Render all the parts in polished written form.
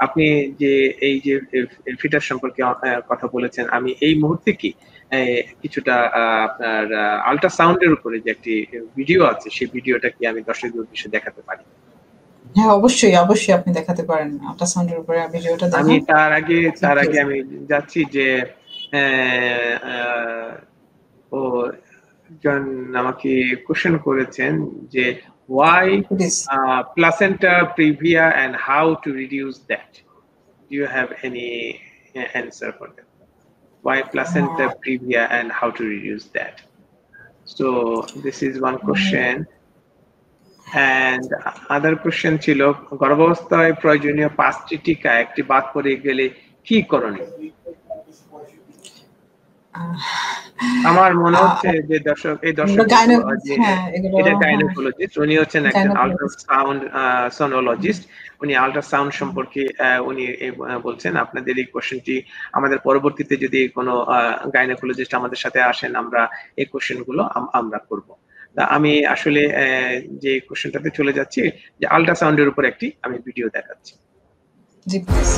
আপনি যে এই যে ফিটাস সম্পর্কে কথা বলেছেন, আমি এই মুহূর্তে কি কিছুটা আপনার আল্ট্রাসাউন্ডের উপরে যে একটি ভিডিও আছে, সেই ভিডিওটা কি আমি দর্শকদের উদ্দেশ্যে দেখাতে পারি? হ্যাঁ, অবশ্যই, অবশ্যই আপনি দেখাতে পারেন। আল্ট্রাসাউন্ডের উপরে ভিডিওটা আমি দেখান। তার জি, আগে প্লিজ। আমি যাচ্ছি যে ও জন আমাকে কোশ্চেন করেছেন যে why please. placenta previa and how to reduce that. Do you have any answer for that? Why placenta previa and how to reduce that? So this is one question. And other question ছিল গর্ভাবস্থায় প্রয়োজনীয় 5টি টিকা একটি বাদ পড়ে গেলে কি করণীয়? আমার মনে হচ্ছে যে এই দর্শক যে এটা গাইনোকোলজিস্ট, উনি হচ্ছেন একজন আল্ট্রাসাউন্ড সোনোলজিস্ট। উনি আল্ট্রাসাউন্ড সম্পর্কে উনি বলছেন। আপনাদের এই কোশ্চেনটি আমাদের পরবর্তীতে যদি কোনো গাইনোকোলজিস্ট আমাদের সাথে আসেন, আমরা এই কোশ্চেনগুলো আমরা করব। আমি আসলে যে কোশ্চেনটাতে চলে যাচ্ছি যে আল্ট্রাসাউন্ডের উপর একটি আমি ভিডিও দেখাচ্ছি। জি, প্লিজ।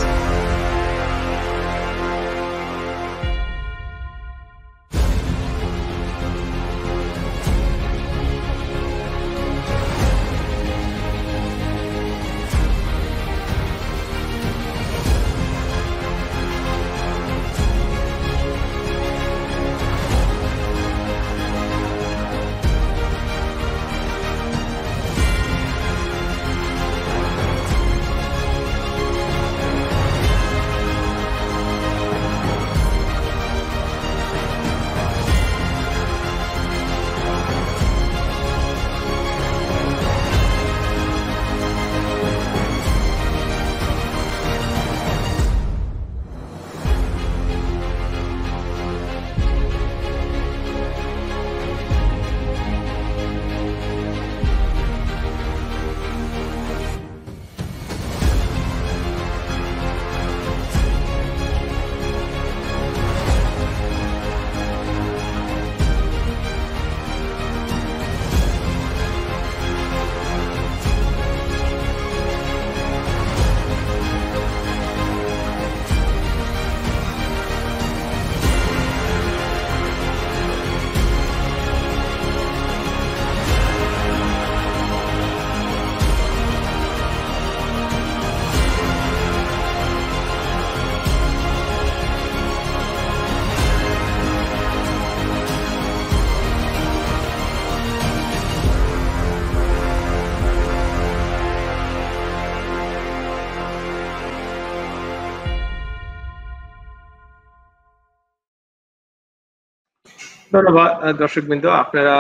ধন্যবাদ দর্শকবৃন্দ। আপনারা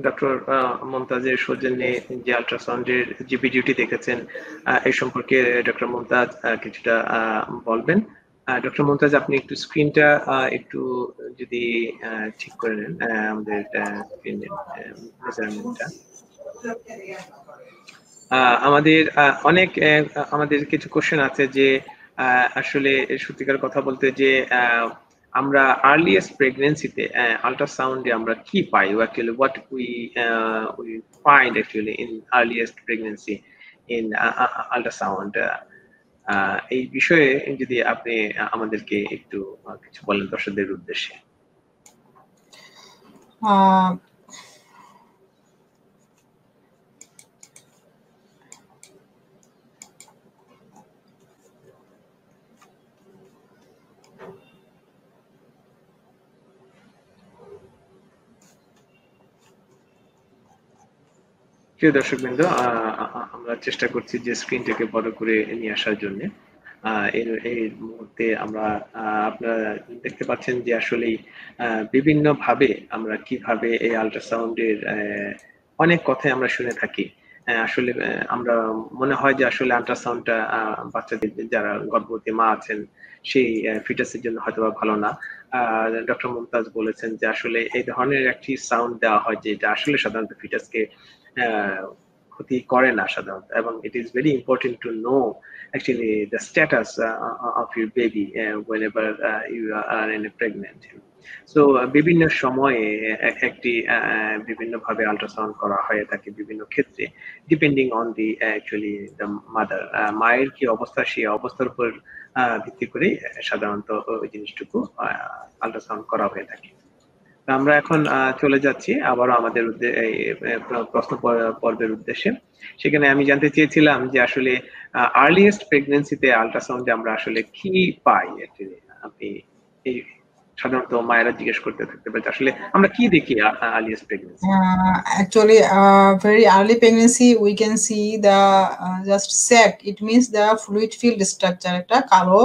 ডক্টর মুমতাজের সৌজন্যে যে আল্ট্রাসাউন্ডের যে ভিডিওটি দেখেছেন, এই সম্পর্কে ডক্টর মুমতাজ কিছুটা বলবেন। ডক্টর মুমতাজ, আপনি একটু স্ক্রিনটা একটু যদি ঠিক করে নেন, আমাদের স্ক্রিনের মেজারমেন্টটা। আমাদের কিছু কোশ্চেন আছে যে আসলে সত্যিকার কথা বলতে যে আমরা আর্লিয়েস্ট প্রেগন্যান্সিতে আল্ট্রাসাউন্ডে আমরা কি পাই, actually what we find actually in earliest pregnancy in ultrasound, এই বিষয়ে যদি আপনি আমাদেরকে একটু কিছু বলেন দর্শকদের উদ্দেশ্যে। প্রিয় দর্শকবৃন্দ, আমরা চেষ্টা করছি যে স্ক্রিনটাকে বড় করে নিয়ে আসার জন্য। এই মুহূর্তে আমরা আপনারা দেখতে পাচ্ছেন যে আসলে বিভিন্ন ভাবে আমরা কিভাবে এই আল্ট্রাসাউন্ডের অনেক কথাই আমরা শুনে থাকি। আসলে আমরা মনে হয় যে আসলে আল্ট্রাসাউন্ডটা বাচ্চাদের যারা গর্ভবতী মা আছেন সেই ফিটাসের জন্য হয়তো ভালো না। ডক্টর মুমতাজ বলেছেন যে আসলে এই ধরনের একটি সাউন্ড দেওয়া হয় যেটা আসলে সাধারণত ফিটাসকে ক্ষতি করে না সাধারণত, এবং it is very important to know actually the status of your baby whenever you are in a pregnant. So বিভিন্ন সময়ে একটি বিভিন্ন ভাবে আল্ট্রাসাউন্ড করা হয়ে থাকে বিভিন্ন ক্ষেত্রে, depending on the actually the mother, মায়ের কি অবস্থা সেই অবস্থার উপর ভিত্তি করে সাধারণত ওই জিনিসটুকু আল্ট্রাসাউন্ড করা হয়ে থাকে। আমরা এখন চলে যাচ্ছি আবারও আমাদের প্রশ্ন পর্বের উদ্দেশ্যে। সেখানে আমি জানতে চেয়েছিলাম যে আসলে আর্লিয়েস্ট প্রেগন্যান্সিতে আল্ট্রাসাউন্ডে আমরা আসলে কি পাই। আপনি এই সাধারণত মায়েরা জিজ্ঞেস করতে থাকতে পারে আসলে আমরা কি দেখি earliest pregnancy. Actually, very early pregnancy we can see the just sac. It means the fluid filled structure. একটা কালো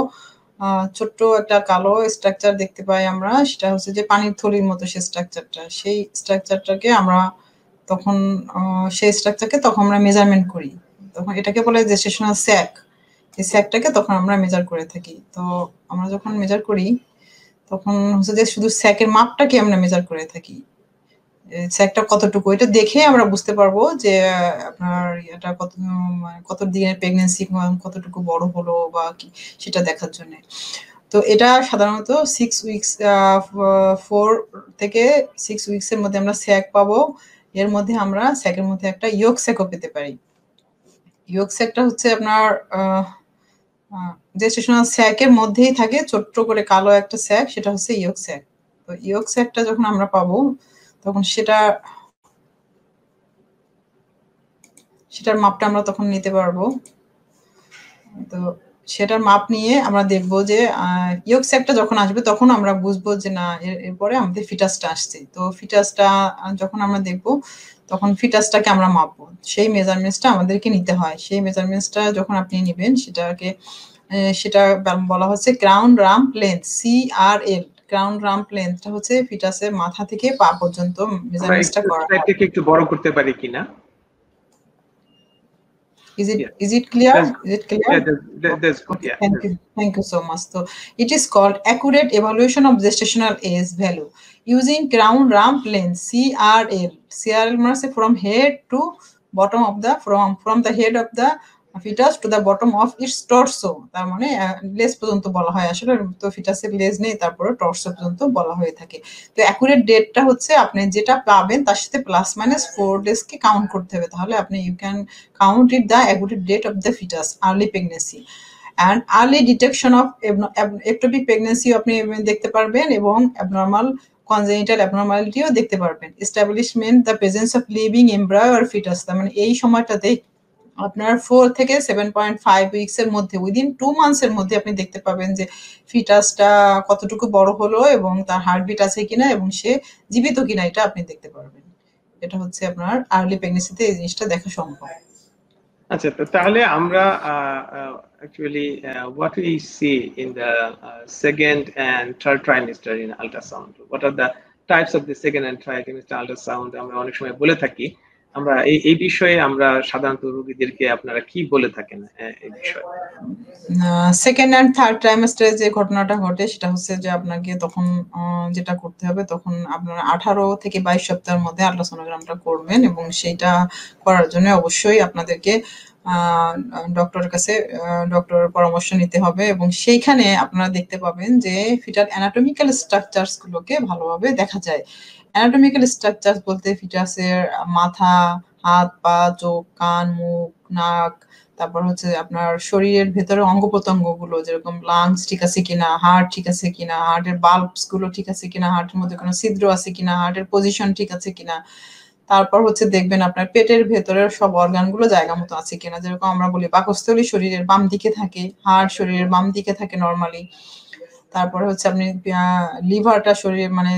ছোট্ট একটা কালো স্ট্রাকচার দেখতে পাই আমরা, সেটা হচ্ছে যে পানির থলির মতো সেই স্ট্রাকচারটা। সেই স্ট্রাকচারটাকে আমরা তখন সেই স্ট্রাকচারকে তখন আমরা মেজারমেন্ট করি, তখন এটাকে বলে জেস্টেশনাল স্যাক। এই স্যাকটাকে তখন আমরা মেজার করে থাকি। তো আমরা যখন মেজার করি তখন হচ্ছে যে শুধু স্যাকের মাপটাকে আমরা মেজার করে থাকি, স্যাকটা কতটুকু এটা দেখে আমরা বুঝতে পারবো যে আপনার এটা কত দিনের প্রেগন্যান্সি, কতটুকু বড় হলো বা কি সেটা দেখার জন্য। তো এটা সাধারণত 6 উইকস 4 থেকে 6 উইকস এর মধ্যে আমরা স্যাক পাবো। এর মধ্যে আমরা স্যাকের মধ্যে একটা ইয়ক স্যাকও পেতে পারি। ইয়ক স্যাকটা হচ্ছে আপনার জেস্টেশনাল স্যাকের মধ্যেই থাকে ছোট্ট করে কালো একটা স্যাক, সেটা হচ্ছে ইয়ক স্যাক। তো ইয়ক স্যাকটা যখন আমরা পাবো তখন সেটার মাপটা আমরা তখন নিতে পারবো। তো সেটার মাপ নিয়ে আমরা দেখবো যে ইয়ক স্যাকটা যখন আসবে তখন আমরা বুঝবো যে না এরপরে আমাদের ফিটাসটা আসছে। তো ফিটাসটা যখন আমরা দেখবো তখন ফিটাসটাকে আমরা মাপবো, সেই মেজারমেন্টসটা আমাদেরকে নিতে হয়। সেই মেজারমেন্টসটা যখন আপনি নেবেন সেটা বলা হচ্ছে crown rump length, CRL। Crown rump লেন্থটা হচ্ছে ফিটাসের মাথা থেকে পা পর্যন্ত মেজারমেন্টসটা করা হয়। এটাকে একটু বড় করতে পারি কিনা? Is it clear? Is it clear? That's good. Okay, thank you so much. So it is called accurate evaluation of gestational age value using crown rump length, CRL. CRL means from head to bottom of the from the head of the fetus to the bottom of its torso. তার মানে লেজ পর্যন্ত বলা হয় আসলে, তো ফিটাসের লেজ নেই, তারপরে টর্সো পর্যন্ত বলা হয়ে থাকে। তো অ্যাকুরেট ডেটটা হচ্ছে আপনি যেটা পাবেন তার সাথে প্লাস মাইনাস 4 ডেজ কে কাউন্ট করতে হবে, তাহলে আপনি you can count it the accurate date of the fetus early pregnancy. And early detection of ectopic pregnancy আপনি দেখতে পারবেন এবং অ্যাবনর্মাল কনজেনিটাল অ্যাবনর্মালিটিও দেখতে পারবেন। Establishment the presence of living embryo আর ফিটাস, তার মানে এই সময়টাতে আপনার 4 থেকে 7.5 উইকস এর মধ্যে উইদিন 2 মান্থস এর মধ্যে আপনি দেখতে পাবেন যে ফিটাসটা কতটুকু বড় হলো এবং তার হার্টবিট আছে কিনা এবং সে জীবিত কিনা, এটা আপনি দেখতে পারবেন। এটা হচ্ছে আপনার আর্লি প্রেগন্যান্সিতে এই জিনিসটা দেখা সম্ভব। আচ্ছা, তাহলে আমরা actually what we see in the second and third trimester in ultrasound, what are the types of the second and third trimester ultrasound আমরা অনেক সময় বলে থাকি, আমরা এই বিষয়ে আমরা সাধারণত রোগীদেরকে আপনারা কি বলে থাকেন এই বিষয়ে? সেকেন্ড এন্ড থার্ড ট্রাইমেস্টারে যে ঘটনাটা ঘটে সেটা হচ্ছে যে আপনাকে তখন যেটা করতে হবে, তখন আপনারা 18 থেকে 22 সপ্তাহের মধ্যে আল্ট্রাসোনোগ্রামটা করবেন এবং সেইটা করার জন্য অবশ্যই আপনাদেরকে ডক্টরের কাছে ডক্টরের পরামর্শ নিতে হবে এবং সেইখানে আপনারা দেখতে পাবেন যে ফিটাল অ্যানাটমিক্যাল স্ট্রাকচারস গুলোকে ভালোভাবে দেখা যায়। অ্যানাটমিক্যাল স্ট্রাকচারস বলতে ফিটাসের মাথা, হাত, পা, চোখ, কান, মুখ, নাক, তারপর হচ্ছে আপনার শরীরের ভেতরে অঙ্গ প্রত্যঙ্গগুলো যেরকম লাংস ঠিক আছে কিনা, হার্ট ঠিক আছে কিনা, হার্টের বাল্বস গুলো ঠিক আছে কিনা, হার্টের মধ্যে কোনো ছিদ্র আছে কিনা, হার্টের পজিশন ঠিক আছে কিনা। তারপর হচ্ছে দেখবেন আপনার পেটের ভেতরের সব অর্গানগুলো জায়গা মতো আছে কিনা, যেরকম আমরা বলি পাকস্থলী শরীরের বাম দিকে থাকে, হার্ট শরীরের বাম দিকে থাকে নরমালি। তারপরে হচ্ছে আপনি লিভারটা শরীরে মানে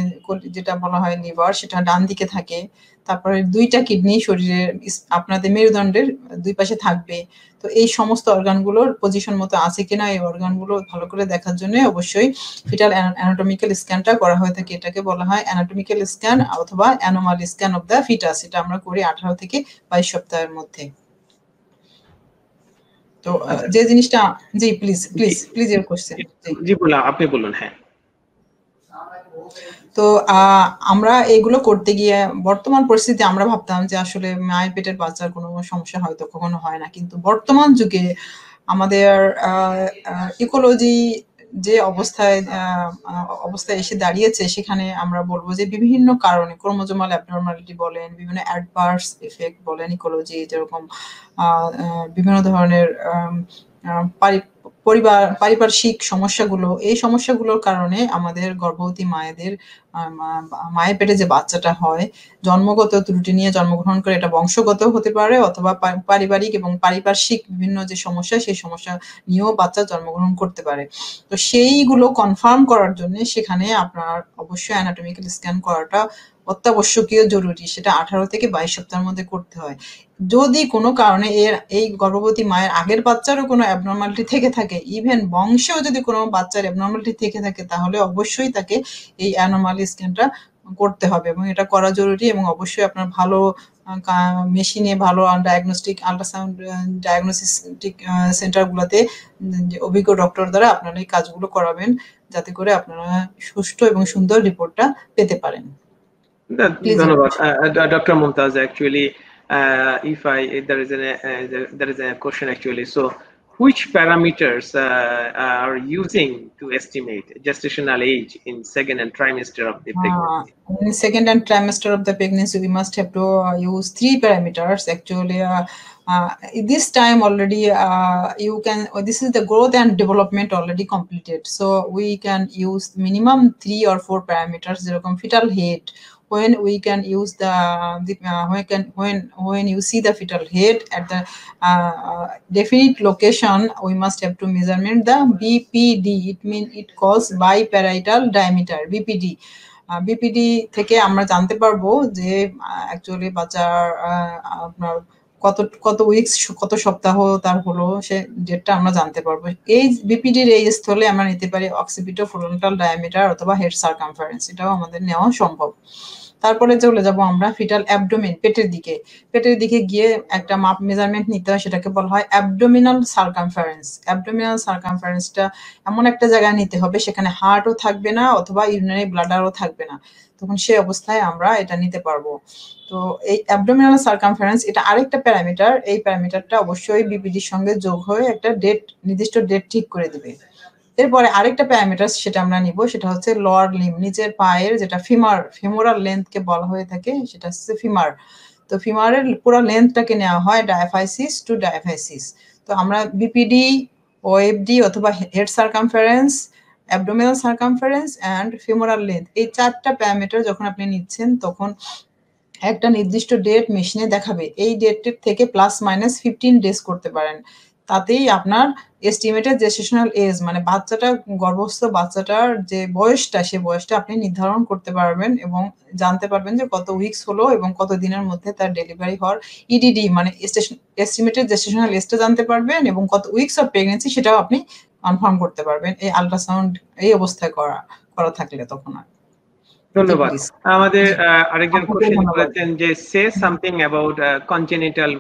যেটা বলা হয় লিভার, সেটা ডান দিকে থাকে। তারপরে 2টা কিডনি শরীরের আপনাদের মেরুদণ্ডের 2 পাশে থাকবে। তো এই সমস্ত অর্গানগুলোর পজিশন মতো আছে কিনা, এই অর্গানগুলো ভালো করে দেখার জন্য অবশ্যই ফিটাল অ্যানাটমিক্যাল স্ক্যানটা করা হয়ে থাকে। এটাকে বলা হয় অ্যানাটমিক্যাল স্ক্যান অথবা anomaly scan of the fetus. এটা আমরা করি 18 থেকে 22 সপ্তাহের মধ্যে। তো যে জিনিসটা জি প্লিজ ইউর কোশ্চেন। জি বলুন, আপনি বলুন। হ্যাঁ, তো আমরা এগুলো করতে গিয়ে বর্তমান পরিস্থিতি আমরা ভাবতাম যে আসলে মায়ের পেটের বাচ্চার কোনো সমস্যা হয়তো কখনো হয় না, কিন্তু বর্তমান যুগে আমাদের ইকোলজি যে অবস্থায় এসে দাঁড়িয়েছে, সেখানে আমরা বলবো যে বিভিন্ন কারণে ক্রোমোজোমাল অ্যাবনর্মালিটি বলেন, বিভিন্ন অ্যাডভার্স এফেক্ট বলেন, ইকোলজি যেরকম বিভিন্ন ধরনের পারিপার্শ্বিক সমস্যাগুলো, এই সমস্যাগুলোর কারণে আমাদের গর্ভবতী মায়েদের মায়ের পেটে যে বাচ্চাটা হয়, জন্মগত ত্রুটি নিয়ে জন্মগ্রহণ করে, এটা বংশগত হতে পারে অথবা পারিবারিক এবং পারিপার্শ্বিক বিভিন্ন যে সমস্যা, সেই সমস্যা নিয়েও বাচ্চা জন্মগ্রহণ করতে পারে। তো সেইগুলো কনফার্ম করার জন্য সেখানে আপনার অবশ্যই অ্যানাটমিক্যাল স্ক্যান করাটা অত্যাবশ্যকীয় জরুরি। সেটা 18 থেকে 22 সপ্তাহের মধ্যে করতে হয়। যদি কোনো কারণে এই গর্ভবতী মায়ের আগের বাচ্চারও কোনো অ্যাবনর্মালিটি থেকে থাকে, ইভেন বংশেও যদি কোনো বাচ্চার অ্যাবনর্মালিটি থেকে থাকে, তাহলে অবশ্যই তাকে এই অ্যানোমালি স্ক্যানটা করতে হবে এবং এটা করা জরুরি। এবং অবশ্যই আপনার ভালো মেশিনে, ভালো ডায়াগনস্টিক আল্ট্রাসাউন্ড ডায়াগনোস্টিক সেন্টারগুলোতে অভিজ্ঞ ডক্টর দ্বারা আপনারা এই কাজগুলো করাবেন, যাতে করে আপনারা সুষ্ঠু এবং সুন্দর রিপোর্টটা পেতে পারেন। Please. ধন্যবাদ doctor Mumtaz. Actually, if there is a question actually. So, which parameters are using to estimate gestational age in second and trimester of the pregnancy? In second and trimester of the pregnancy, we must have to use 3 parameters actually. This time already this is the growth and development already completed, so we can use minimum 3 or 4 parameters. যেরকম fetal head, when we can use when you see the fetal head at the definite location, we must have to measurement the BPD. It calls biparietal diameter, BPD. BPD থেকে আমরা জানতে পারবো যে actually বাচ্চার আপনার কত weeks, কত সপ্তাহ তার হলো, সে ডেটটা আমরা জানতে পারবো। এই বিপিডির এই স্থলে আমরা নিতে পারি অক্সিপিটো ফ্রন্টাল ডায়ামিটার অথবা হেড সার্কামফারেন্স, এটাও আমাদের নেওয়া সম্ভব। তারপরে চলে যাব আমরা ফিটাল অ্যাবডোমেন, পেটের দিকে গিয়ে একটা মাপ মেজারমেন্ট নিতে হয়, সেটাকে বলা হয় অ্যাবডোমিনাল সার্কামফারেন্স। অ্যাবডোমিনাল সার্কামফারেন্সটা এমন একটা জায়গায় নিতে হবে সেখানে হার্টও থাকবে না অথবা ইউরিনারি ব্লাডারও থাকবে না, তখন সেই অবস্থায় আমরা এটা নিতে পারবো। তো এই অ্যাবডোমিনাল সার্কামফারেন্স এটা আরেকটা প্যারামিটার, এই প্যারামিটারটা অবশ্যই বিপিডির সঙ্গে যোগ হয়ে একটা নির্দিষ্ট ডেট ঠিক করে দিবে। এরপরে আরেকটা প্যারামিটার সেটা আমরা নিব, সেটা হচ্ছে লোয়ার লিম্ব, নিচের পায়ের যেটা ফিমোরাল লেন্থকে বলা হয়ে থাকে, সেটা হচ্ছে ফিমার। তো ফিমারের পুরো লেন্থটাকে নেওয়া হয় ডায়াফাইসিস টু ডায়াফাইসিস। তো আমরা বিপিডি, ওএফডি অথবা head circumference, abdominal circumference and femoral length, এই 4টা প্যারামিটার যখন আপনি নিচ্ছেন, তখন একটা নির্দিষ্ট ডেট মেশিনে দেখাবে। এই ডেটের থেকে +- 15 ডেজ করতে পারেন, তাতেই আপনার এস্টিমেটেড জেস্টেশনাল এজ মানে গর্ভস্থ বাচ্চাটার যে বয়সটা, সে বয়সটা আপনি নির্ধারণ করতে পারবেন এবং জানতে পারবেন যে কত উইকস হলো এবং কত দিনের মধ্যে তার ডেলিভারি হওয়ার ইডিডি মানে এস্টিমেটেড জেস্টেশনাল এজটা জানতে পারবেন এবং কত উইকস অফ প্রেগনেন্সি সেটাও আপনি কনফার্ম করতে পারবেন এই আল্ট্রাসাউন্ড এই অবস্থায় করা থাকলে। তখন ধন্যবাদ। আমাদের আরেকজন কোশ্চেন করেছেন যে say something about congenital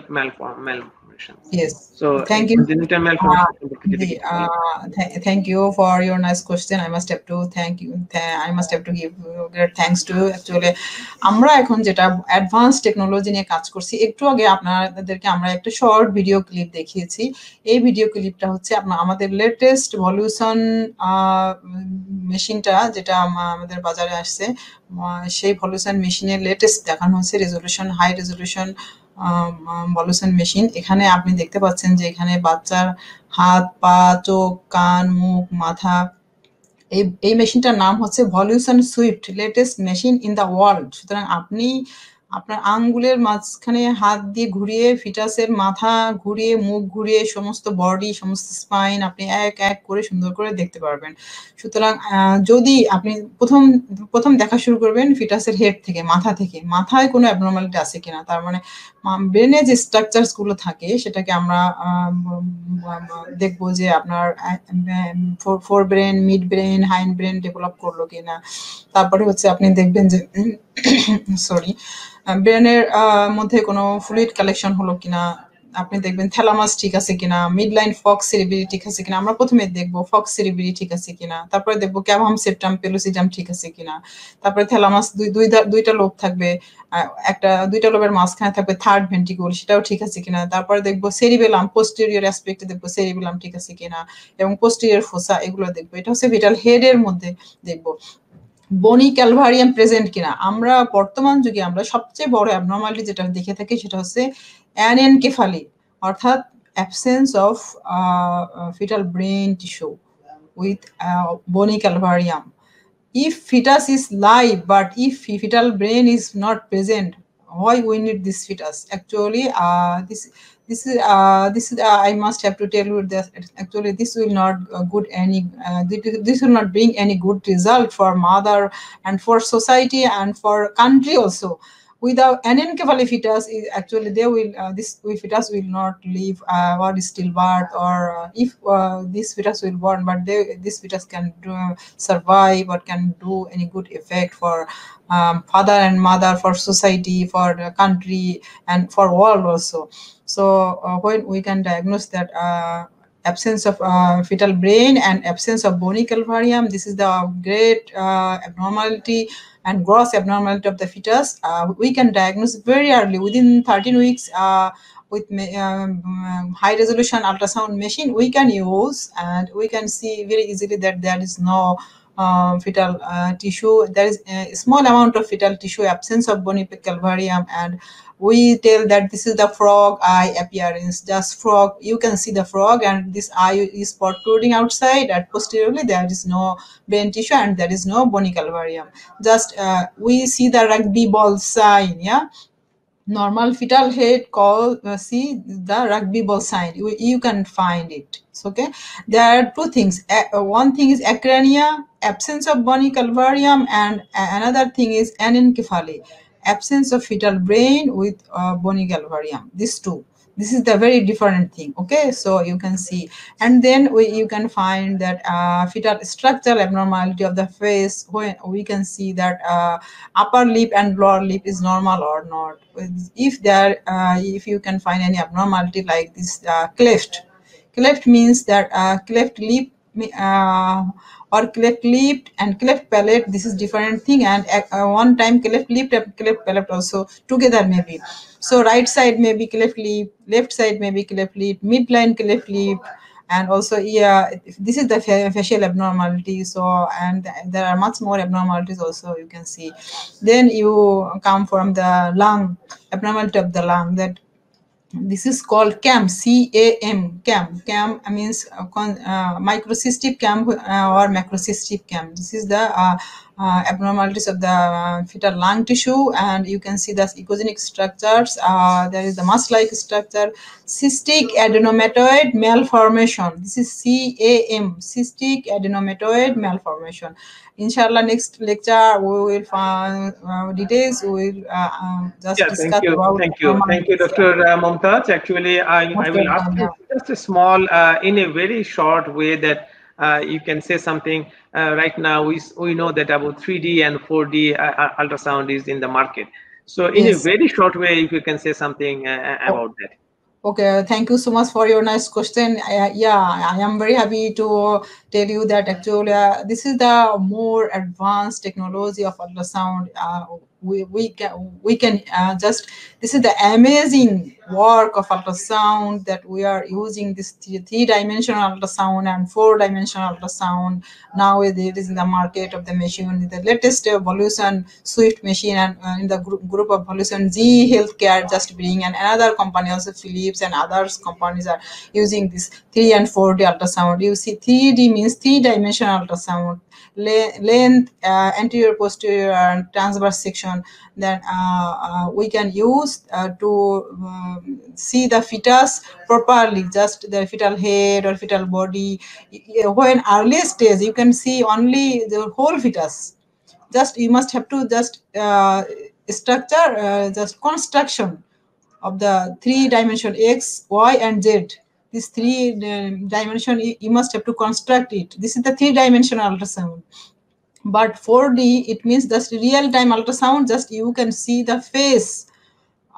malformation. Yes. So thank you. Congenital malformation. Thank you for your nice question. I must have to thank you. I must have to give great thanks to you. Actually, আমরা এখন যেটা advance technology নিয়ে কাজ করছি, একটু আগে আপনাদেরকে আমরা একটা শর্ট ভিডিও ক্লিপ দেখিয়েছি। এই ভিডিও ক্লিপটা হচ্ছে আমাদের লেটেস্ট ভলিউশন মেশিনটা, যেটা আমাদের বাজারে আসছে, সেই ভলিউশন মেশিনের লেটেস্ট দেখানো হচ্ছে রেজলিউশন, হাই রেজলিউশন ভলিউশন মেশিন। এখানে আপনি দেখতে পাচ্ছেন যে এখানে বাচ্চার হাত, পা, চোখ, কান, মুখ, মাথা। এই মেশিনটার নাম হচ্ছে Voluson Swift, latest machine in the world. সুতরাং আপনি আপনার আঙ্গুলের মাঝখানে হাত দিয়ে ঘুরিয়ে, ফিটাসের মাথা ঘুরিয়ে, মুখ ঘুরিয়ে, সমস্ত বডি, সমস্ত স্পাইন আপনি এক এক করে সুন্দর করে দেখতে পারবেন। সুতরাং যদি আপনি প্রথম দেখা শুরু করবেন ফিটাসের হেড থেকে, মাথায় কোনো অ্যাবনর্মালিটি আছে কিনা, তার মানে ব্রেনে যে স্ট্রাকচারস গুলো থাকে সেটাকে আমরা দেখবো যে আপনার four brain, mid brain, hind brain develop করলো কিনা। তারপরে হচ্ছে আপনি দেখবেন যে ব্রেনের মধ্যে কোনো ফ্লুইড কালেকশন হলো কিনা, আপনি দেখবেন থ্যালামাস ঠিক আছে কিনা, মিডলাইন ফক্স সেরিবেলি ঠিক আছে কিনা। আমরা প্রথমে দেখবো ফক্স সেরিবেলি ঠিক আছে কিনা, তারপরে দেখবো ক্যাভাম সেপ্টাম পেলোসিডাম ঠিক আছে কিনা, তারপরে থ্যালামাস দুইটা লোব থাকবে, দুইটা লোবের মাঝখানে থাকবে থার্ড ভেন্ট্রিকল, সেটাও ঠিক আছে কিনা। তারপরে দেখবো সেরিবেলাম, পোস্টেরিয়র অ্যাসপেক্টে দেখবো সেরিবেলাম ঠিক আছে কিনা, এবং পোস্টেরিয়র ফোসা, এগুলো দেখবো। এটা হচ্ছে ভিটাল হেডের মধ্যে দেখবো। বনি ক্যালভারিয়াম প্রেজেন্ট কিনা। আমরা বর্তমান যুগে আমরা সবচেয়ে বড় অ্যাবনর্মালিটি যেটা দেখে থাকি সেটা হচ্ছে অ্যানেনকেফালি, অর্থাৎ absence of fetal brain tissue with bony calvarium. If fetus is live, but if fetal brain is not present, why we need this fetus? Actually, this is I must have to tell you that actually this will not this will not bring any good result for mother and for society and for country also. Without anencephaly fetus, actually they will this fetus will not live or stillbirth, or if this fetus will born, but this fetus can survive or can do any good effect for father and mother, for society, for the country, and for world also. So when we can diagnose that absence of fetal brain and absence of bony calvarium, this is the great abnormality and gross abnormality of the fetus. We can diagnose very early, within 13 weeks, with high resolution ultrasound machine we can use, and we can see very easily that there is no fetal tissue. There is a small amount of fetal tissue, absence of bony calvarium, and we tell that this is the frog eye appearance. Just frog, you can see the frog and this eye is protruding outside, and posteriorly there is no brain tissue and there is no bony calvarium. Just we see the rugby ball sign, yeah. Normal fetal head call see the rugby ball sign. You can find it. So, okay, there are two things. One thing is acrania, absence of bony calvarium, and another thing is anencephaly, absence of fetal brain with bony calvarium. These two, this is the very different thing. Okay, so you can see, and then you can find that fetal structural abnormality of the face, when we can see that upper lip and lower lip is normal or not. If you can find any abnormality like this cleft means that cleft lip or cleft lip and cleft palate, this is different thing, and one time cleft lip and cleft palate also together maybe. So right side may be cleft lip, left side may be cleft lip, midline cleft lip, and also this is the facial abnormality. So, and there are much more abnormalities also you can see. Then you come from the lung, abnormality of the lung, that this is called CAM, C-A-M, CAM means microcystic CAM or macrocystic CAM. This is the abnormalities of the fetal lung tissue, and you can see the echogenic structures. There is the mass-like structure, cystic adenomatoid malformation. This is CAM, cystic adenomatoid malformation. Inshallah, next lecture we will find details. We will just discuss about. Thank you, Dr. Mumtaz. Actually, I will ask you just a small, in a very short way, that you can say something. Right now, we know that about 3D and 4D ultrasound is in the market. So, in a very short way, if you can say something about that. Okay, thank you so much for your nice question. I am very happy to tell you that actually this is the more advanced technology of ultrasound. We can just, this is the amazing work of ultrasound, that we are using this three-dimensional ultrasound and four-dimensional ultrasound. Nowadays it is in the market of the machine, the latest evolution, Swift machine, and in the group of evolution, Z Healthcare just bring, and another company also, Philips, and others companies are using this 3 and 4D ultrasound. You see, 3D means three-dimensional ultrasound, length, anterior, posterior, and transverse section. Then we can use to see the fetus properly, just the fetal head or fetal body. When early stage, you can see only the whole fetus. Just you must have to just structure, just construction of the three dimension X, Y, and Z. This three dimension, you must have to construct it. This is the three-dimensional ultrasound. But 4D, it means just real-time ultrasound. Just you can see the face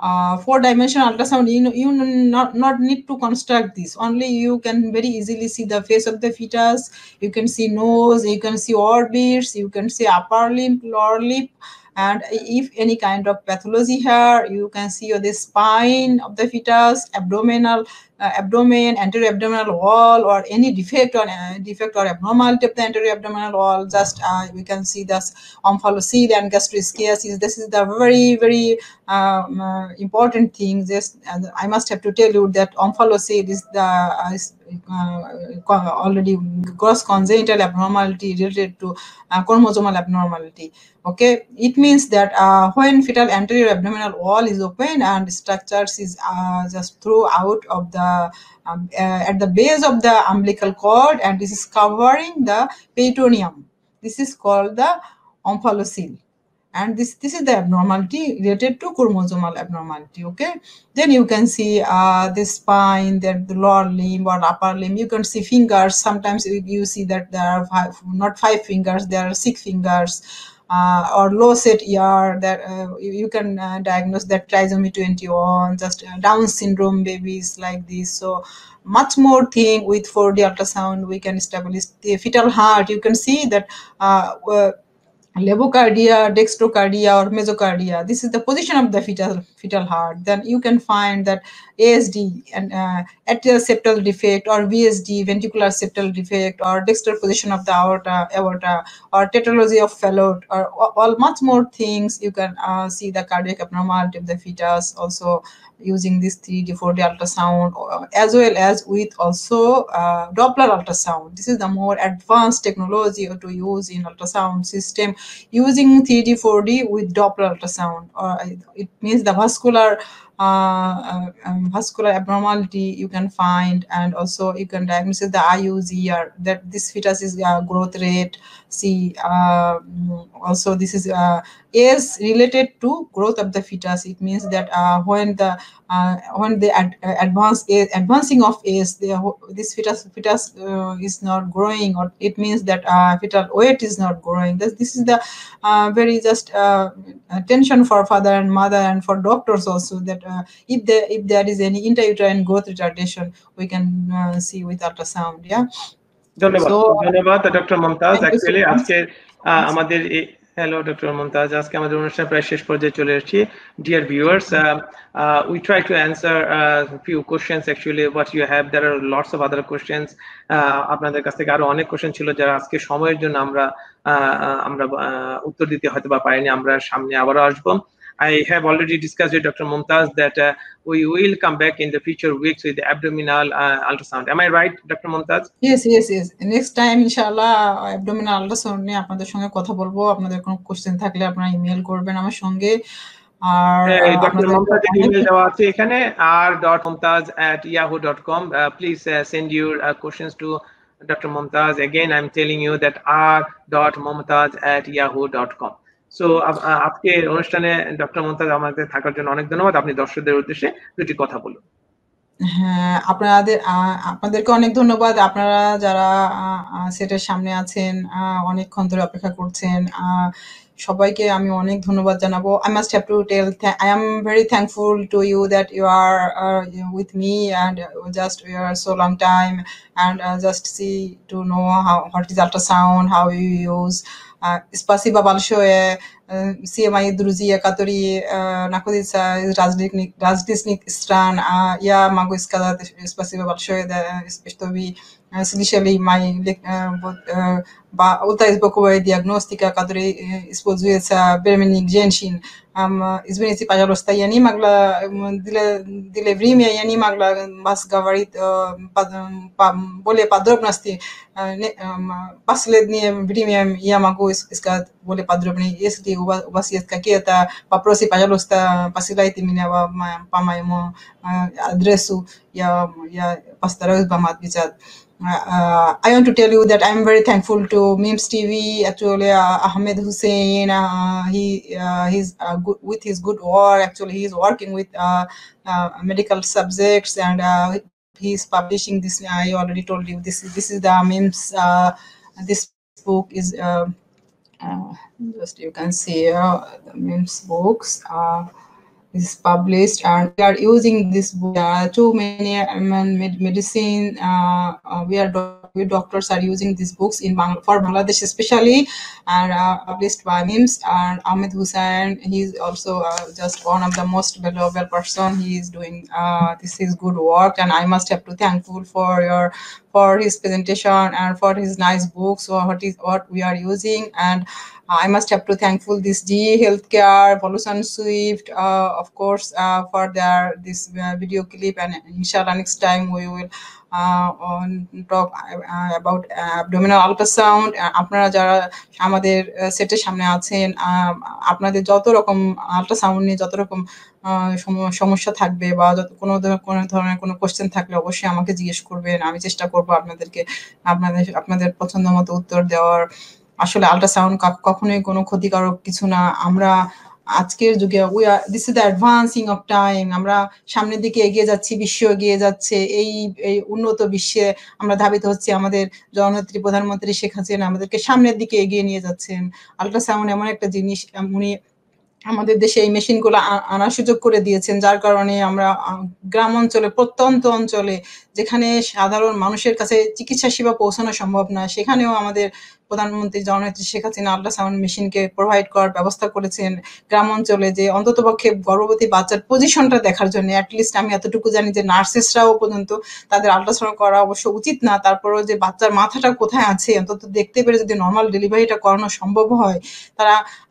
4-dimensional ultrasound, you not need to construct this. Only you can very easily see the face of the fetus. You can see nose, you can see orbits, you can see upper lip, lower lip, and if any kind of pathology here, you can see the spine of the fetus, abdomen, anterior abdominal wall, or any defect or abnormality of the anterior abdominal wall. Just we can see this omphalocele and gastroschisis. This is the very important thing. Just I must have to tell you that omphalocele is already gross congenital abnormality related to chromosomal abnormality. Okay, it means that when fetal anterior abdominal wall is open and structures is just throughout of the at the base of the umbilical cord, and this is covering the peritoneum. This is called the omphalocele, and this is the abnormality related to chromosomal abnormality. Okay, then you can see the spine, the lower limb or upper limb. You can see fingers. Sometimes you see that there are not 5 fingers, there are 6 fingers. Or low set ear, that you can diagnose that trisomy 21, just Down syndrome babies like this. So much more thing with 4D ultrasound we can establish. The fetal heart, you can see that levocardia, dextrocardia, or mesocardia. This is the position of the fetal heart. Then you can find that ASD and atrial septal defect, or VSD, ventricular septal defect, or dexter position of the aorta, or tetralogy of Fallot, or all much more things. You can see the cardiac abnormality of the fetus also using this 3D, 4D ultrasound, as well as with also Doppler ultrasound. This is the more advanced technology to use in ultrasound system, using 3D, 4D with Doppler ultrasound. It means the vascular abnormality you can find, and also you can diagnose the IUZ, or that this fetus is growth rate. See, also this is related to growth of the fetus. It means that when the advancing of age, this fetus is not growing, or it means that fetal weight is not growing. This is the very just attention for father and mother, and for doctors also, that if there is any intrauterine growth retardation, we can see with ultrasound. Yeah. ধন্যবাদ doctor Mumtaz. Thank you so actually much. আজকে আমাদের hello doctor Mumtaz, আজকে আমাদের অনুষ্ঠান প্রায় শেষ পর্যায়ে চলে এসেছি। Dear viewers, we try to answer few questions actually what you have. There are lots of other questions. আপনাদের কাছ থেকে আরো অনেক কোশ্চেন ছিল যারা আজকে সময়ের জন্য আমরা উত্তর দিতে হয়তো বা পারিনি। আমরা সামনে আবারও আসবো। I have already discussed with Dr. Mumtaz that we will come back in the future weeks with the abdominal ultrasound. Am I right, Dr. Mumtaz? Yes. Next time inshallah abdominal ultrasound নিয়ে আপনাদের সঙ্গে কথা বলবো। আপনাদের কোনো question থাকলে আপনারা email করবেন আমার সঙ্গে। আর ডক্টর মমতাজের ইমেল দেওয়া আছে এখানে, r.mumtaz@yahoo.com. Please send your questions to Dr. Mumtaz. Again, I'm telling you that r.mumtaz@yahoo.com. So আজকে অনুষ্ঠানে ডক্টর মমতাজ আমাদের থাকার জন্য অনেক ধন্যবাদ। আপনি দর্শকদের উদ্দেশ্যে দুটি কথা বলুন। হ্যাঁ, আপনাদেরকে অনেক ধন্যবাদ। আপনারা যারা সেটের সামনে আছেন, অনেকক্ষণ ধরে অপেক্ষা করছেন, সবাইকে আমি অনেক ধন্যবাদ জানাবো। I must have to tell, I am very thankful to you that you are with me, and just we are so long time, and just see to know what is ultrasound, how you use. Спасибо большое. Все мои друзья, которые находятся из различных стран, я могу сказать спасибо большое, что вы слышали мои ультразвуковая диагностика, которая используется беременных женщин. Извините, пожалуйста, я не могла, для времени я не могла вас говорить более подробности. Последнее время я могу сказать более подробнее. Если у вас есть какие-то вопросы, пожалуйста, посылайте меня по моему адресу. Я постараюсь вам отвечать. I want to tell you that I'm very thankful to MIMS TV. Actually, Ahmed Hussein, he's good with his good work. Actually, he's working with medical subjects, and he's publishing this. I already told you this is the MIMS. This book is just you can see the MIMS books. is published, and we are using this book. Too many medicine. We doctors are using these books in for Bangladesh especially, and published by MIMS and Ahmed Hussain. He's also just one of the most valuable person. He is doing this is good work, and I must have to thankful for his presentation and for his nice books or what we are using. And I must have to thankful this GE Healthcare, Pollution Swift, of course, for this video clip. And inshallah next time we will talk about abdominal ultrasound. আপনারা যারা আমাদের সেটের সামনে আছেন, আপনাদের যত রকম ultrasound নিয়ে যত রকম সমস্যা থাকবে বা কোনো ধরনের কোনো কোশ্চেন থাকলে অবশ্যই আমাকে জিজ্ঞেস করবেন। আমি চেষ্টা করব আপনাদের পছন্দ মতো উত্তর দেওয়ার। আসলে আল্ট্রাসাউন্ড কখনোই কোনো ক্ষতিকারক কিছু না। আমরা আজকের যুগে this is the advancing of time. আমরা সামনের দিকে এগিয়ে যাচ্ছি, বিশ্ব এগিয়ে যাচ্ছে। এই উন্নত বিশ্বে আমরা ধাবিত হচ্ছি। আমাদের জননেত্রী প্রধানমন্ত্রী শেখ হাসিনা আমাদেরকে সামনের দিকে এগিয়ে নিয়ে যাচ্ছেন। আল্ট্রাসাউন্ড এমন একটা জিনিস, উনি আমাদের দেশে এই মেশিনগুলো আনার সুযোগ করে দিয়েছেন, যার কারণে আমরা গ্রাম অঞ্চলে, প্রত্যন্ত অঞ্চলে যেখানে সাধারণ মানুষের কাছে চিকিৎসা সেবা পৌঁছানো সম্ভব না, সেখানেও আমাদের প্রধানমন্ত্রী জননেত্রী শেখ হাসিনা আল্ট্রাসাউন্ড মেশিনকে প্রোভাইড করার ব্যবস্থা করেছেন গ্রাম অঞ্চলে, যে অন্ততপক্ষে গর্ভবতী বাচ্চার পজিশনটা দেখার জন্য। অ্যাটলিস্ট আমি এতটুকু জানি যে নার্সেসরাও পর্যন্ত তাদের আল্ট্রাসাউন্ড করা অবশ্য উচিত না, তারপরেও যে বাচ্চার মাথাটা কোথায় আছে অন্তত দেখতে পেরে যদি নর্মাল ডেলিভারিটা করানো সম্ভব হয়,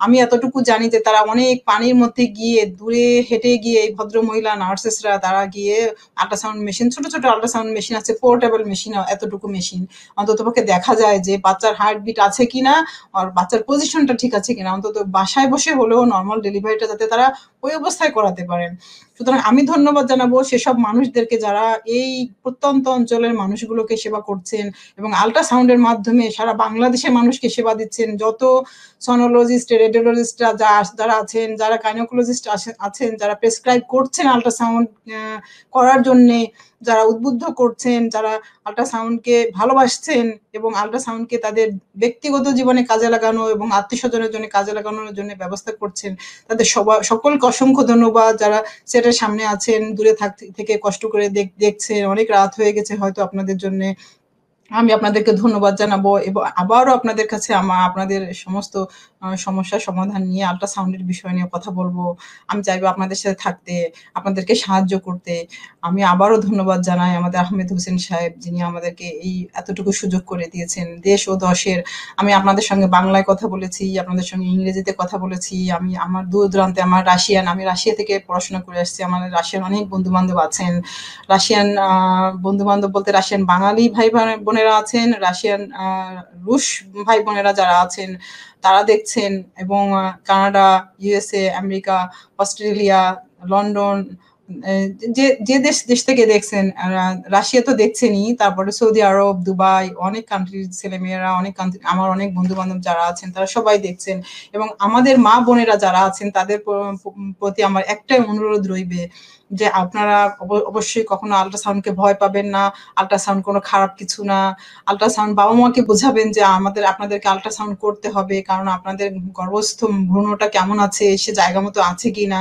আমি এতটুকু জানি যে তারা অনেক পানির মধ্যে গিয়ে, দূরে হেঁটে গিয়ে, এই ভদ্র মহিলা নার্সেসরা তারা গিয়ে আল্ট্রাসাউন্ড মেশিন, ছোট ছোট আল্ট্রাসাউন্ড মেশিন আছে, পোর্টেবল মেশিন, এতটুকু মেশিন অন্ততপক্ষে দেখা যায় যে বাচ্চার হার্টবিট আছে কিনা আর বাচ্চার পজিশনটা ঠিক আছে কিনা, অন্তত বাসায় বসে হলেও নর্মাল ডেলিভারিটা যাতে তারা ওই অবস্থায় করাতে পারেন। সুতরাং আমি ধন্যবাদ জানাবো সেসব মানুষদেরকে যারা এই প্রত্যন্ত অঞ্চলের মানুষগুলোকে সেবা করছেন এবং আল্ট্রাসাউন্ডের মাধ্যমে সারা বাংলাদেশের মানুষকে সেবা দিচ্ছেন। যত সনোলজিস্ট, রেডিওলজিস্টরা যারা আছেন, যারা গাইনোকোলজিস্ট আছেন, যারা প্রেসক্রাইব করছেন আল্ট্রাসাউন্ড করার জন্যে, যারা উদ্বুদ্ধ করছেন, যারা আল্ট্রাসাউন্ডকে ভালোবাসছেন এবং আল্ট্রাসাউন্ডকে তাদের ব্যক্তিগত জীবনে কাজে লাগানো এবং আত্মীয়স্বজনের জন্য কাজে লাগানোর জন্য ব্যবস্থা করছেন, তাদের সকলকে অসংখ্য ধন্যবাদ। যারা সেটের সামনে আছেন, দূরে থেকে কষ্ট করে দেখছেন, অনেক রাত হয়ে গেছে হয়তো আপনাদের জন্য, আমি আপনাদেরকে ধন্যবাদ জানাবো এবং আবারও আপনাদের কাছে আপনাদের সমস্ত সমস্যার সমাধান নিয়ে, আল্ট্রাসাউন্ডের বিষয় নিয়ে কথা বলবো। আমি চাইবো আপনাদের সাথে থাকতে, আপনাদেরকে সাহায্য করতে। আমি আবারও ধন্যবাদ জানাই আমাদের আহমেদ হোসেন সাহেব, যিনি আমাদেরকে এই এতটুকু সুযোগ করে দিয়েছেন। দেশ ও দশের আমি আপনাদের সঙ্গে বাংলায় কথা বলেছি, আপনাদের সঙ্গে ইংরেজিতে কথা বলেছি। আমার দূর দূরান্তে আমি রাশিয়া থেকে পড়াশোনা করে আসছি। আমার রাশিয়ার অনেক বন্ধু বান্ধব আছেন। রাশিয়ান বন্ধু বান্ধব বলতে রাশিয়ান বাঙালি ভাই বোনেরা আছেন, রাশিয়ান রুশ ভাই বোনেরা যারা আছেন তারা দেখছেন, এবং Canada, USA, America, Australia, London, যে দেশ থেকে দেখছেন, রাশিয়া তো দেখছেনই, তারপরে সৌদি আরব, দুবাই, অনেক কান্ট্রির ছেলেমেয়েরা, আমার অনেক বন্ধু বান্ধব যারা আছেন তারা সবাই দেখছেন। এবং আমাদের মা বোনেরা যারা আছেন তাদের প্রতি আমার একটাই অনুরোধ রইবে যে আপনারা অবশ্যই কখনো আল্ট্রাসাউন্ডকে ভয় পাবেন না। আল্ট্রাসাউন্ড কোনো খারাপ কিছু না। আল্ট্রাসাউন্ড বাবা মাকে বোঝাবেন যে আপনাদেরকে আল্ট্রাসাউন্ড করতে হবে, কারণ আপনাদের গর্ভস্থ ভ্রূণটা কেমন আছে, সে জায়গা মতো আছে কিনা,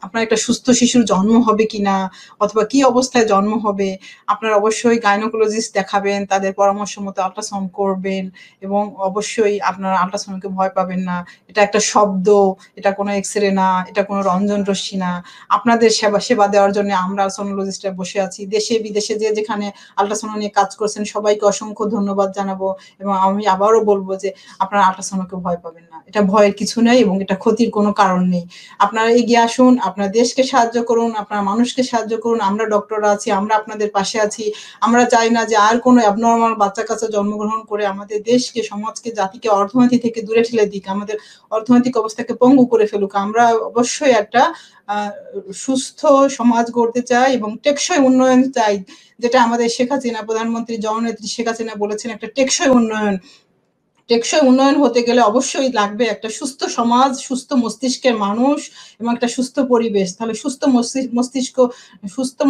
আপনার একটা সুস্থ শিশুর জন্ম হবে কিনা, অথবা কি অবস্থায় জন্ম হবে। আপনারা অবশ্যই গাইনোকোলজিস্ট দেখাবেন, তাদের পরামর্শ মতো আল্ট্রাসাউন্ড করবেন, এবং অবশ্যই আপনারা আল্ট্রাসাউন্ডকে ভয় পাবেন না। এটা একটা শব্দ, এটা কোনো এক্সরে না, এটা কোনো রঞ্জন রশ্মি না। আপনাদের সেবা দেওয়ার জন্য আমরা সোনোলজিস্টরা বসে আছি। দেশে বিদেশে যেখানে আল্ট্রাসাউন্ড নিয়ে কাজ করছেন সবাইকে অসংখ্য ধন্যবাদ জানাবো, এবং আমি আবারও বলবো যে আপনারা আল্ট্রাসাউন্ডকে ভয় পাবেন না। এটা ভয়ের কিছু নেই এবং এটা ক্ষতির কোনো কারণ নেই। আপনারা এগিয়ে আসুন, আপনার দেশকে সাহায্য করুন, আপনার মানুষকে সাহায্য করুন। আমরা ডক্টররা আছি, আমরা আপনাদের পাশে আছি। আমরা চাই না যে আর কোনো অ্যাবনর্মাল বাচ্চা কাচ্চা জন্মগ্রহণ করে আমাদের দেশকে, সমাজকে, জাতিকে অর্থনীতি থেকে দূরে ঠেলে দিক, আমাদের অর্থনৈতিক অবস্থাকে পঙ্গু করে ফেলুক। আমরা অবশ্যই একটা সুস্থ সমাজ গড়তে চাই এবং টেকসই উন্নয়ন চাই, যেটা আমাদের শেখ হাসিনা, প্রধানমন্ত্রী জননেত্রী শেখ হাসিনা বলেছেন, একটা টেকসই উন্নয়ন। টেকসই উন্নয়ন হতে গেলে অবশ্যই লাগবে একটা সুস্থ সমাজ, সুস্থ মস্তিষ্কের মানুষ এবং একটা সুস্থ পরিবেশ। তাহলে সুস্থ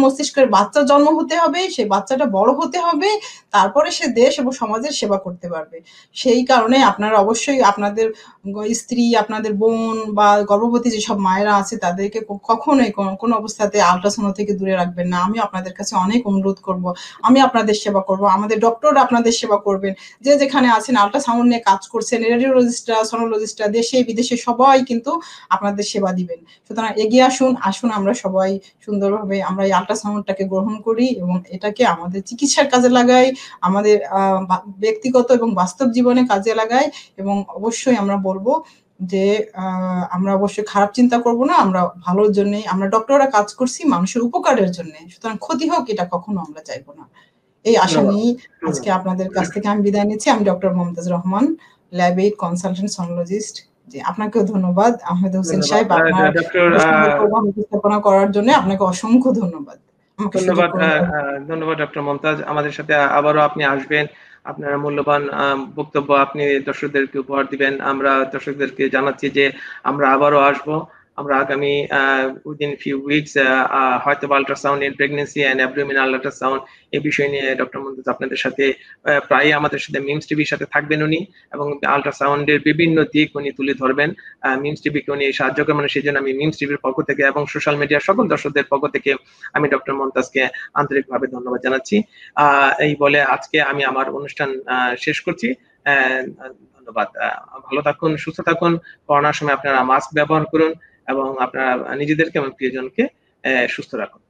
মস্তিষ্কের বাচ্চা জন্ম হতে হবে, সেই বাচ্চাটা বড় হতে হবে, তারপরে সে দেশ এবং সমাজের সেবা করতে পারবে। সেই কারণে আপনারা অবশ্যই আপনাদের স্ত্রী, আপনাদের বোন বা গর্ভবতী যেসব মায়েরা আছে তাদেরকে কখনোই কোনো অবস্থাতে আল্ট্রাসাউন্ড থেকে দূরে রাখবেন না। আমি আপনাদের কাছে অনেক অনুরোধ করব, আমি আপনাদের সেবা করব, আমাদের ডক্টররা আপনাদের সেবা করবেন। যে যেখানে আছেন আল্ট্রাসাউন্ড নিয়ে কাজ করছেন, রেডিওলজিস্টরা, সোনোলজিস্টরা দেশে বিদেশে সবাই কিন্তু আপনাদের সেবা দিবেন। সুতরাং এগিয়ে আসুন আমরা সবাই সুন্দরভাবে আমরা এই আল্ট্রাসাউন্ডটাকে গ্রহণ করি এবং এটাকে আমাদের চিকিৎসার কাজে লাগাই, আমাদের ব্যক্তিগত এবং বাস্তব জীবনে কাজে লাগাই। এবং অবশ্যই আমরা বলবো যে আমরা অবশ্যই খারাপ চিন্তা করব না, আমরা ভালোর জন্যই, আমরা ডক্টররা কাজ করছি মানুষের উপকারের জন্য, সুতরাং ক্ষতি হোক এটা কখনো আমরা চাইবো না। এই আশা নিয়ে আজকে আপনাদের কাছ থেকে আমি বিদায় নিচ্ছি। আমি doctor Momtaz Rahman, Labaid consultant sonologist. জি, আপনাকেও ধন্যবাদ আহমেদ হোসেন সাহেব, আপনার উপস্থাপনা করার জন্য আপনাকে অসংখ্য ধন্যবাদ। ধন্যবাদ ডক্টর মমতাজ। আমাদের সাথে আবারও আপনি আসবেন, আপনার মূল্যবান বক্তব্য আপনি দর্শকদেরকে উপহার দিবেন। আমরা দর্শকদেরকে জানাচ্ছি যে আমরা আবারও আসবো। আমরা আগামী উইদিন ফিউ উইকস হয়তো ultrasound in pregnancy and abdominal ultrasound এই বিষয় নিয়ে ডক্টর মমতাজ আপনাদের সাথে প্রায় আমাদের সাথে মিমস টিভির সাথে থাকবেন উনি, এবং আল্ট্রাসাউন্ডের বিভিন্ন দিক উনি তুলে ধরবেন। মিমস টিভিকে উনি সাহায্য করবেন, সেই জন্য আমি মিমস টিভির পক্ষ থেকে এবং সোশ্যাল মিডিয়ার সকল দর্শকদের পক্ষ থেকে আমি ডক্টর মমতাজকে আন্তরিকভাবে ধন্যবাদ জানাচ্ছি। এই বলে আজকে আমি আমার অনুষ্ঠান শেষ করছি। ধন্যবাদ। ভালো থাকুন, সুস্থ থাকুন। করোনার সময় আপনারা মাস্ক ব্যবহার করুন এবং আপনারা নিজেদেরকে এবং প্রিয়জনকে সুস্থ রাখুন।